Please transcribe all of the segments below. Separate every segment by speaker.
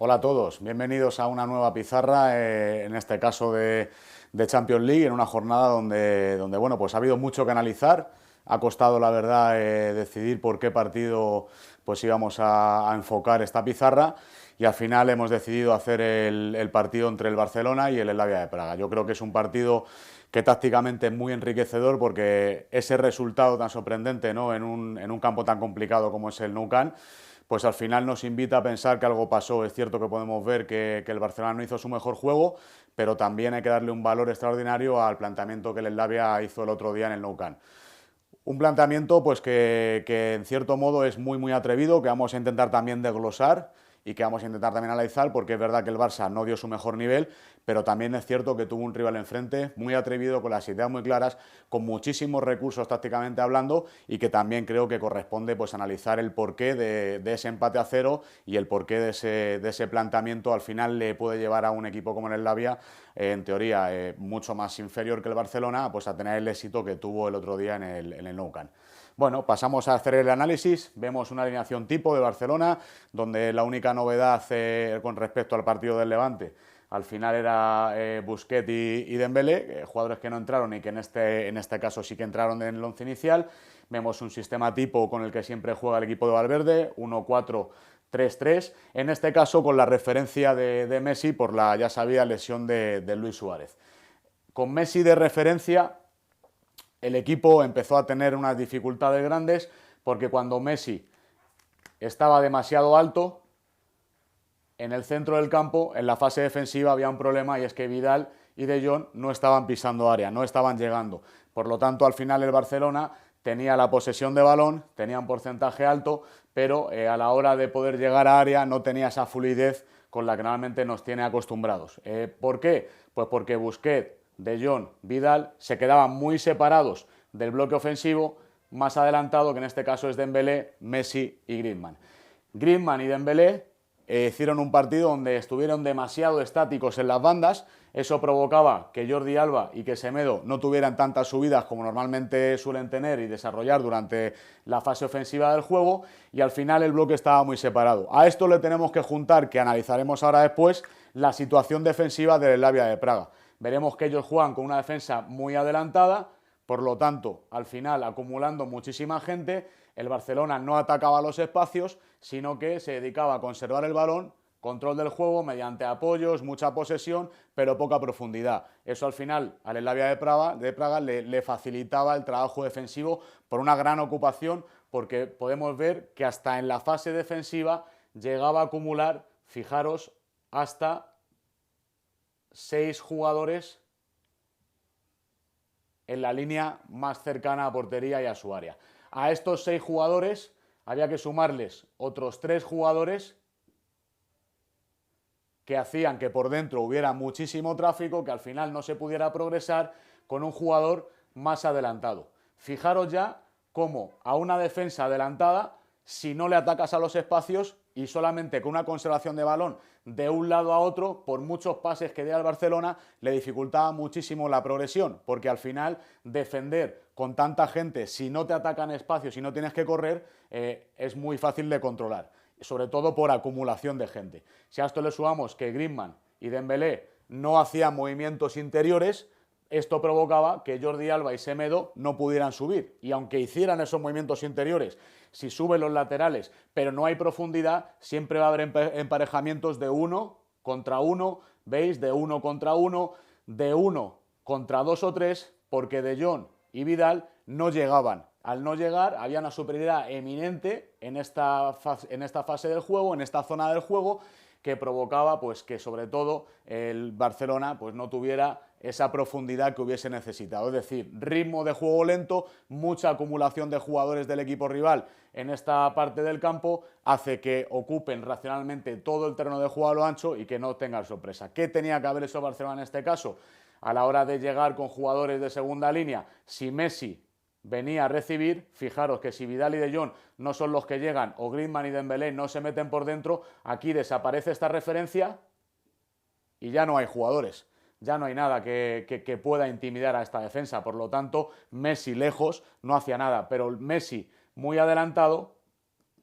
Speaker 1: Hola a todos, bienvenidos a una nueva pizarra, en este caso de Champions League, en una jornada donde bueno, pues ha habido mucho que analizar. Ha costado, la verdad, decidir por qué partido pues íbamos a enfocar esta pizarra y al final hemos decidido hacer el partido entre el Barcelona y el Slavia de Praga. Yo creo que es un partido que tácticamente es muy enriquecedor porque ese resultado tan sorprendente, ¿no?, en un campo tan complicado como es el Nou Camp, pues al final nos invita a pensar que algo pasó. Es cierto que podemos ver que el Barcelona no hizo su mejor juego, pero también hay que darle un valor extraordinario al planteamiento que el Slavia hizo el otro día en el Nou Camp. Un planteamiento pues que en cierto modo es muy atrevido, que vamos a intentar también desglosar y que vamos a intentar también analizar, porque es verdad que el Barça no dio su mejor nivel, pero también es cierto que tuvo un rival enfrente muy atrevido, con las ideas muy claras, con muchísimos recursos tácticamente hablando, y que también creo que corresponde pues analizar el porqué de ese empate a cero y el porqué de ese planteamiento al final le puede llevar a un equipo como el Slavia, en teoría mucho más inferior que el Barcelona, pues a tener el éxito que tuvo el otro día en el Nou Camp. Bueno, pasamos a hacer el análisis. Vemos una alineación tipo de Barcelona, donde la única novedad con respecto al partido del Levante al final era Busquets y Dembélé, jugadores que no entraron y que en este caso sí que entraron en el once inicial. Vemos un sistema tipo con el que siempre juega el equipo de Valverde, 1-4-3-3, en este caso con la referencia de Messi por la ya sabida lesión de Luis Suárez. Con Messi de referencia, el equipo empezó a tener unas dificultades grandes porque cuando Messi estaba demasiado alto, en el centro del campo, en la fase defensiva, había un problema, y es que Vidal y De Jong no estaban pisando área, no estaban llegando. Por lo tanto, al final el Barcelona tenía la posesión de balón, tenía un porcentaje alto, pero a la hora de poder llegar a área no tenía esa fluidez con la que normalmente nos tiene acostumbrados. ¿Por qué? Pues porque Busquets, De Jong, Vidal se quedaban muy separados del bloque ofensivo, más adelantado, que en este caso es Dembélé, Messi y Griezmann. Griezmann y Dembélé hicieron un partido donde estuvieron demasiado estáticos en las bandas. Eso provocaba que Jordi Alba y que Semedo no tuvieran tantas subidas como normalmente suelen tener y desarrollar durante la fase ofensiva del juego, y al final el bloque estaba muy separado. A esto le tenemos que juntar, que analizaremos ahora después, la situación defensiva del Slavia de Praga. Veremos que ellos juegan con una defensa muy adelantada, por lo tanto, al final, acumulando muchísima gente, el Barcelona no atacaba los espacios, sino que se dedicaba a conservar el balón, control del juego mediante apoyos, mucha posesión, pero poca profundidad. Eso al final al Slavia de Praga le facilitaba el trabajo defensivo por una gran ocupación, porque podemos ver que hasta en la fase defensiva llegaba a acumular, fijaros, hasta 6 jugadores en la línea más cercana a portería y a su área. A estos 6 jugadores había que sumarles otros 3 jugadores que hacían que por dentro hubiera muchísimo tráfico, que al final no se pudiera progresar con un jugador más adelantado. Fijaros ya cómo a una defensa adelantada, si no le atacas a los espacios y solamente con una conservación de balón de un lado a otro, por muchos pases que dé al Barcelona, le dificultaba muchísimo la progresión, porque al final defender con tanta gente, si no te atacan espacios, si no tienes que correr, es muy fácil de controlar, sobre todo por acumulación de gente. Si a esto le sumamos que Griezmann y Dembélé no hacían movimientos interiores, esto provocaba que Jordi Alba y Semedo no pudieran subir, y aunque hicieran esos movimientos interiores, si suben los laterales pero no hay profundidad, siempre va a haber emparejamientos de 1 contra 1, ¿veis? De 1 contra 1, de 1 contra 2 o 3, porque De Jong y Vidal no llegaban. Al no llegar, había una superioridad eminente en esta fase del juego, en esta zona del juego, que provocaba pues que sobre todo el Barcelona pues no tuviera esa profundidad que hubiese necesitado. Es decir, ritmo de juego lento, mucha acumulación de jugadores del equipo rival en esta parte del campo, hace que ocupen racionalmente todo el terreno de juego a lo ancho y que no tengan sorpresa. ¿Qué tenía que haber hecho Barcelona en este caso? A la hora de llegar con jugadores de segunda línea, si Messi venía a recibir, fijaros que si Vidal y De Jong no son los que llegan, o Griezmann y Dembélé no se meten por dentro, aquí desaparece esta referencia y ya no hay jugadores, ya no hay nada que pueda intimidar a esta defensa. Por lo tanto, Messi lejos no hacía nada, pero Messi muy adelantado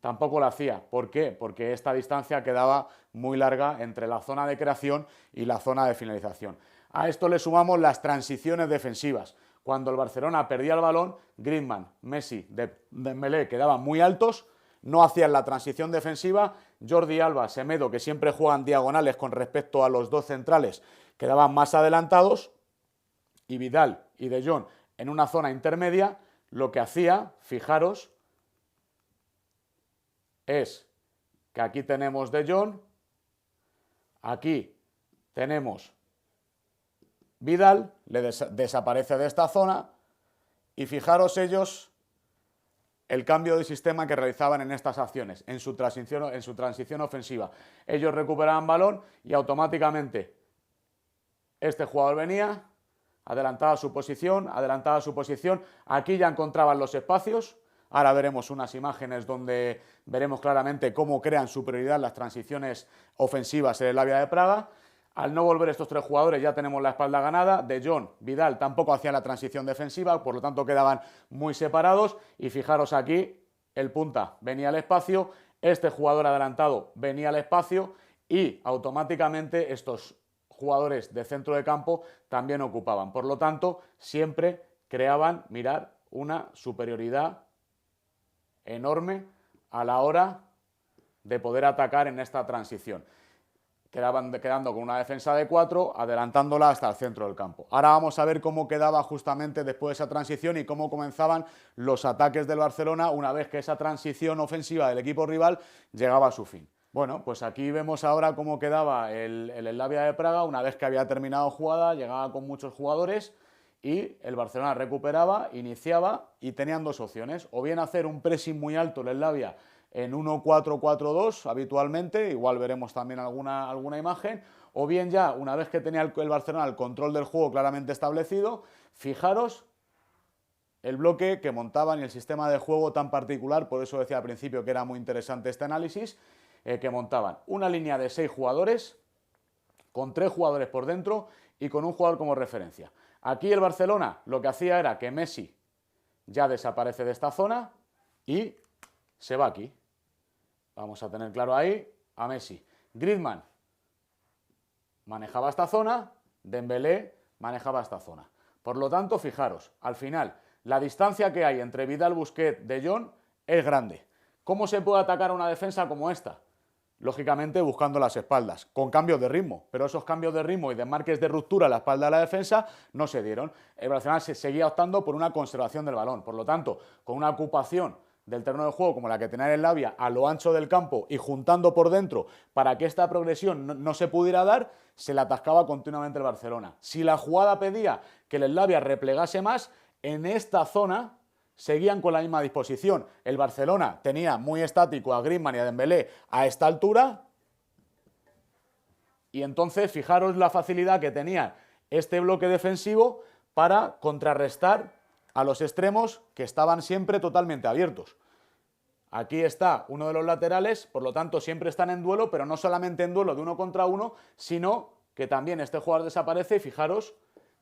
Speaker 1: tampoco lo hacía. ¿Por qué? Porque esta distancia quedaba muy larga entre la zona de creación y la zona de finalización. A esto le sumamos las transiciones defensivas. Cuando el Barcelona perdía el balón, Griezmann, Messi, Dembélé quedaban muy altos, no hacían la transición defensiva. Jordi Alba, Semedo, que siempre juegan diagonales con respecto a los dos centrales, quedaban más adelantados, y Vidal y De Jong en una zona intermedia, lo que hacía, fijaros, es que aquí tenemos De Jong, aquí tenemos Vidal, desaparece de esta zona, y fijaros ellos el cambio de sistema que realizaban en estas acciones, en su transición ofensiva. Ellos recuperaban balón y automáticamente este jugador venía, adelantaba su posición, aquí ya encontraban los espacios. Ahora veremos unas imágenes donde veremos claramente cómo crean superioridad las transiciones ofensivas en el Slavia de Praga. Al no volver estos tres jugadores ya tenemos la espalda ganada. De Jong, Vidal tampoco hacían la transición defensiva, por lo tanto quedaban muy separados. Y fijaros aquí, el punta venía al espacio, este jugador adelantado venía al espacio y automáticamente estos jugadores de centro de campo también ocupaban. Por lo tanto, siempre creaban, mirad, una superioridad enorme a la hora de poder atacar en esta transición. Quedando con una defensa de 4, adelantándola hasta el centro del campo. Ahora vamos a ver cómo quedaba justamente después de esa transición y cómo comenzaban los ataques del Barcelona una vez que esa transición ofensiva del equipo rival llegaba a su fin. Bueno, pues aquí vemos ahora cómo quedaba el Slavia de Praga una vez que había terminado jugada, llegaba con muchos jugadores y el Barcelona recuperaba, iniciaba y tenían dos opciones, o bien hacer un pressing muy alto el Slavia en 1-4-4-2 habitualmente, igual veremos también alguna imagen, o bien ya una vez que tenía el Barcelona el control del juego claramente establecido, fijaros el bloque que montaban y el sistema de juego tan particular, por eso decía al principio que era muy interesante este análisis, que montaban una línea de 6 jugadores, con 3 jugadores por dentro y con un jugador como referencia. Aquí el Barcelona lo que hacía era que Messi ya desaparece de esta zona y se va aquí. Vamos a tener claro ahí a Messi. Griezmann manejaba esta zona, Dembélé manejaba esta zona. Por lo tanto, fijaros, al final, la distancia que hay entre Vidal, Busquets, De Jong es grande. ¿Cómo se puede atacar a una defensa como esta? Lógicamente buscando las espaldas, con cambios de ritmo, pero esos cambios de ritmo y de marques de ruptura a la espalda de la defensa no se dieron. El Barcelona se seguía optando por una conservación del balón, por lo tanto, con una ocupación del terreno de juego como la que tenía el Slavia a lo ancho del campo y juntando por dentro para que esta progresión no se pudiera dar, se le atascaba continuamente el Barcelona. Si la jugada pedía que el Slavia replegase más, en esta zona seguían con la misma disposición. El Barcelona tenía muy estático a Griezmann y a Dembélé a esta altura y entonces fijaros la facilidad que tenía este bloque defensivo para contrarrestar a los extremos que estaban siempre totalmente abiertos. Aquí está uno de los laterales, por lo tanto siempre están en duelo, pero no solamente en duelo de 1 contra 1, sino que también este jugador desaparece y fijaros,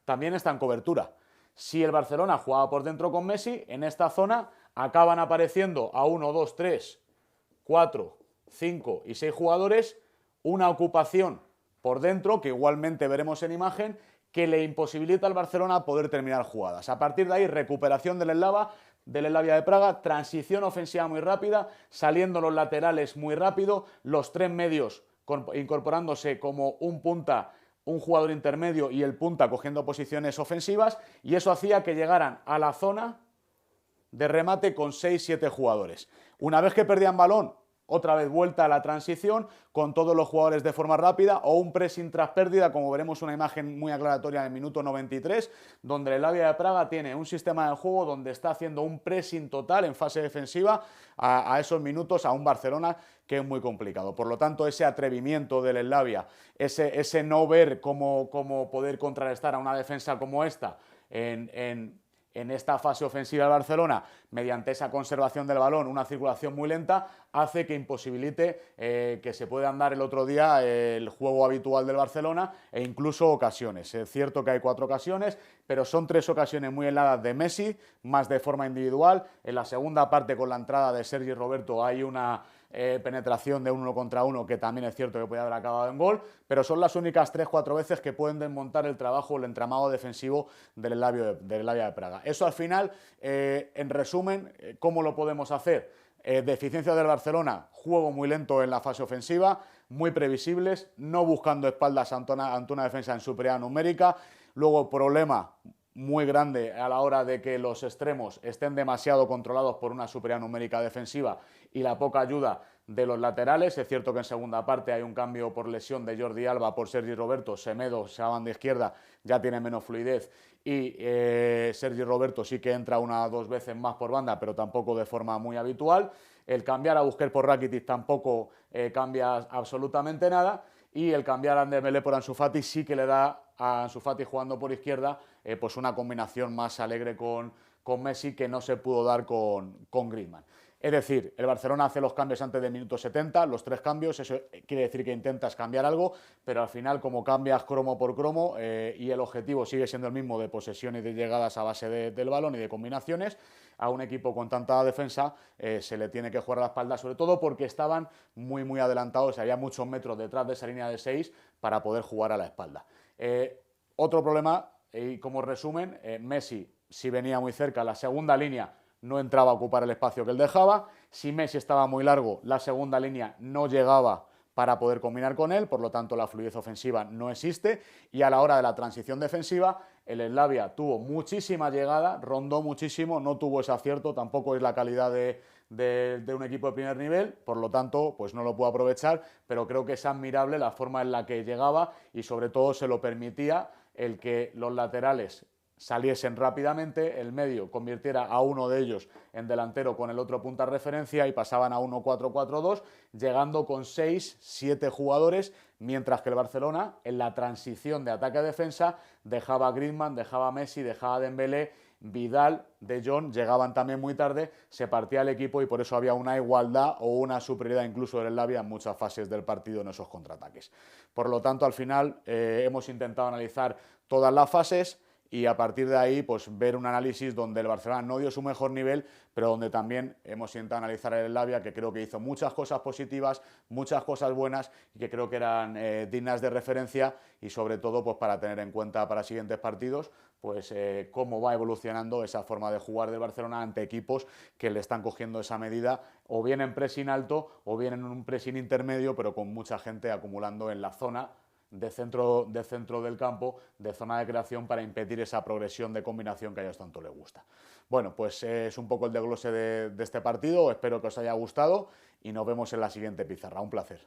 Speaker 1: también está en cobertura. Si el Barcelona jugaba por dentro con Messi, en esta zona acaban apareciendo a 1, 2, 3, 4, 5 y 6 jugadores, una ocupación por dentro, que igualmente veremos en imagen, que le imposibilita al Barcelona poder terminar jugadas. A partir de ahí, recuperación del Slavia de Praga, transición ofensiva muy rápida, saliendo los laterales muy rápido, los 3 medios incorporándose como un punta, un jugador intermedio y el punta cogiendo posiciones ofensivas, y eso hacía que llegaran a la zona de remate con 6-7 jugadores. Una vez que perdían balón, otra vez vuelta a la transición con todos los jugadores de forma rápida o un pressing tras pérdida, como veremos una imagen muy aclaratoria en el minuto 93, donde el Slavia de Praga tiene un sistema de juego donde está haciendo un pressing total en fase defensiva a esos minutos a un Barcelona que es muy complicado. Por lo tanto, ese atrevimiento del Slavia, ese no ver cómo poder contrarrestar a una defensa como esta en esta fase ofensiva de Barcelona, mediante esa conservación del balón, una circulación muy lenta, hace que imposibilite que se pueda dar el otro día el juego habitual del Barcelona e incluso ocasiones. Es cierto que hay 4 ocasiones, pero son 3 ocasiones muy heladas de Messi, más de forma individual. En la segunda parte, con la entrada de Sergi Roberto, hay una penetración de 1 contra 1 que también es cierto que puede haber acabado en gol, pero son las únicas 3-4 veces que pueden desmontar el trabajo, el entramado defensivo del Slavia de Praga. Eso al final, en resumen, ¿cómo lo podemos hacer? Deficiencia del Barcelona, juego muy lento en la fase ofensiva, muy previsibles, no buscando espaldas ante una defensa en superioridad numérica. Luego, problema muy grande a la hora de que los extremos estén demasiado controlados por una superioridad numérica defensiva y la poca ayuda de los laterales. Es cierto que en segunda parte hay un cambio por lesión de Jordi Alba por Sergi Roberto, Semedo, se va de izquierda, ya tiene menos fluidez y Sergi Roberto sí que entra 1 o 2 veces más por banda, pero tampoco de forma muy habitual. El cambiar a Busquets por Rakitic tampoco cambia absolutamente nada. Y el cambiar a Dembélé por Ansu Fati sí que le da a Ansu Fati jugando por izquierda pues una combinación más alegre con Messi que no se pudo dar con Griezmann. Es decir, el Barcelona hace los cambios antes del minuto 70, los 3 cambios, eso quiere decir que intentas cambiar algo, pero al final como cambias cromo por cromo y el objetivo sigue siendo el mismo de posesión y de llegadas a base del balón y de combinaciones, a un equipo con tanta defensa se le tiene que jugar a la espalda, sobre todo porque estaban muy adelantados, había muchos metros detrás de esa línea de 6 para poder jugar a la espalda. Otro problema, y como resumen, Messi, si venía muy cerca, la segunda línea no entraba a ocupar el espacio que él dejaba. Si Messi estaba muy largo, la segunda línea no llegaba para poder combinar con él, por lo tanto la fluidez ofensiva no existe, y a la hora de la transición defensiva el Slavia tuvo muchísima llegada, rondó muchísimo, no tuvo ese acierto, tampoco es la calidad de un equipo de primer nivel, por lo tanto pues no lo pudo aprovechar, pero creo que es admirable la forma en la que llegaba y sobre todo se lo permitía el que los laterales saliesen rápidamente, el medio convirtiera a uno de ellos en delantero con el otro punta referencia y pasaban a 1-4-4-2, llegando con 6-7 jugadores, mientras que el Barcelona, en la transición de ataque a defensa, dejaba a Griezmann, dejaba a Messi, dejaba a Dembélé, Vidal, De Jong, llegaban también muy tarde, se partía el equipo y por eso había una igualdad o una superioridad incluso del Slavia en muchas fases del partido en esos contraataques. Por lo tanto, al final hemos intentado analizar todas las fases y a partir de ahí pues ver un análisis donde el Barcelona no dio su mejor nivel, pero donde también hemos intentado analizar el Slavia, que creo que hizo muchas cosas positivas, muchas cosas buenas y que creo que eran dignas de referencia y sobre todo pues para tener en cuenta para siguientes partidos pues cómo va evolucionando esa forma de jugar del Barcelona ante equipos que le están cogiendo esa medida o bien en pressing alto o bien en un pressing intermedio, pero con mucha gente acumulando en la zona de centro del campo, de zona de creación, para impedir esa progresión de combinación que a ellos tanto les gusta. Bueno, pues es un poco el desglose de este partido, espero que os haya gustado y nos vemos en la siguiente pizarra. Un placer.